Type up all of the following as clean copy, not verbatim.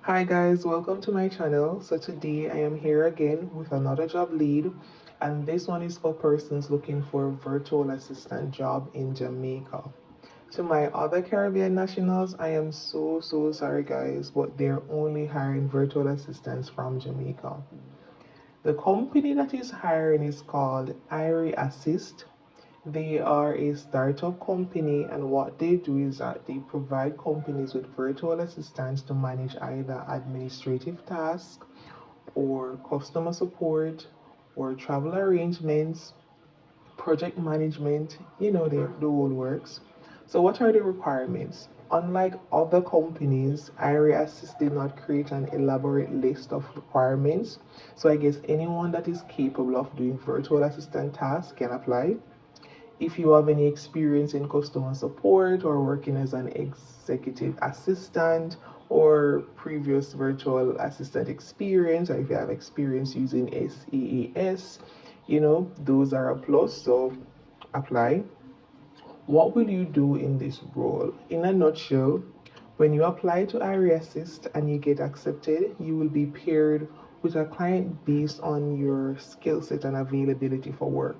Hi guys, welcome to my channel. So today I am here again with another job lead, and this one is for persons looking for a virtual assistant job in Jamaica. To my other Caribbean nationals, I am so sorry guys, but they're only hiring virtual assistants from Jamaica. The company that is hiring is called Irie Assist. They are a startup company, and what they do is that they provide companies with virtual assistants to manage either administrative tasks or customer support or travel arrangements, project management, the whole works. So, what are the requirements? Unlike other companies, Iria Assist did not create an elaborate list of requirements. So, I guess anyone that is capable of doing virtual assistant tasks can apply. If you have any experience in customer support or working as an executive assistant or previous virtual assistant experience, or if you have experience using SaaS, those are a plus, so apply. What will you do in this role? In a nutshell, when you apply to Area Assist and you get accepted, you will be paired with a client based on your skill set and availability for work.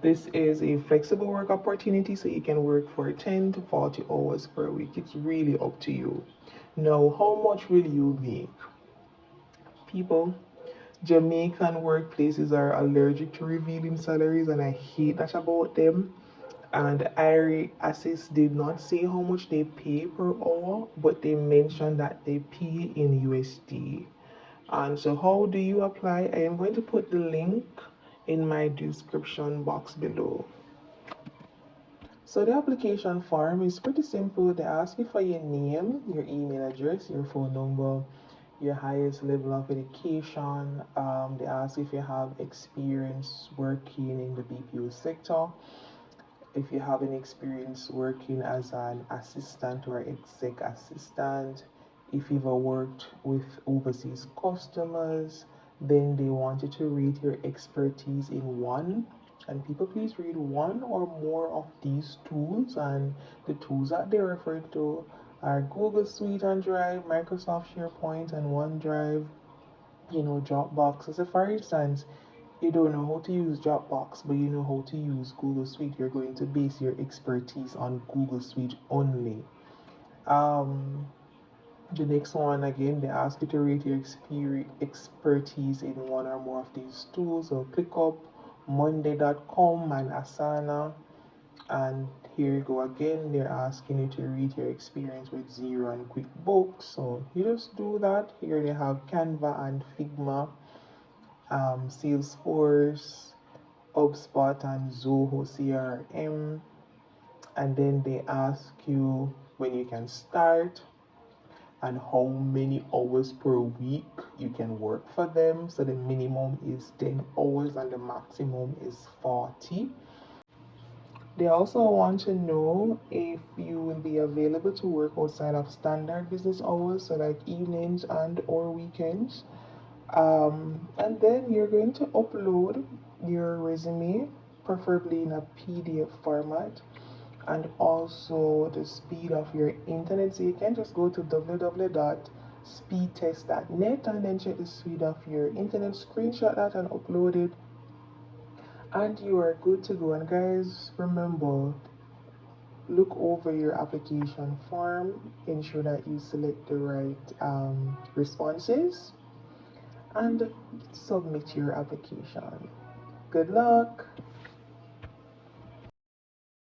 This is a flexible work opportunity, so you can work for 10 to 40 hours per week. It's really up to you. Now, how much will you make? People, Jamaican workplaces are allergic to revealing salaries, and I hate that about them. And I Assist did not say how much they pay per hour, but they mentioned that they pay in USD. And so, how do you apply? I am going to put the link in my description box below. So the application form is pretty simple. They ask you for your name, your email address, your phone number, your highest level of education. They ask if you have experience working in the BPO sector, if you have any experience working as an assistant or exec assistant, if you've ever worked with overseas customers. Then they want you to rate your expertise in one, and people please read one or more of these tools, and the tools that they're referring to are Google Suite and Drive, Microsoft SharePoint and OneDrive, Dropbox. So for instance, you don't know how to use Dropbox, but you know how to use Google Suite, you're going to base your expertise on Google Suite only. The next one, again, they ask you to rate your expertise in one or more of these tools. So ClickUp, Monday.com, and Asana. And here you go again, they're asking you to rate your experience with Zero and QuickBooks. So you just do that. Here they have Canva and Figma, Salesforce, HubSpot, and Zoho CRM. And then they ask you when you can start and how many hours per week you can work for them. So the minimum is 10 hours and the maximum is 40. They also want to know if you will be available to work outside of standard business hours, so like evenings and or weekends. And then you're going to upload your resume, preferably in a PDF format, and also the speed of your internet. So you can just go to www.speedtest.net and then check the speed of your internet, screenshot that and upload it, and you are good to go. And guys, remember, look over your application form, ensure that you select the right responses, and submit your application. Good luck!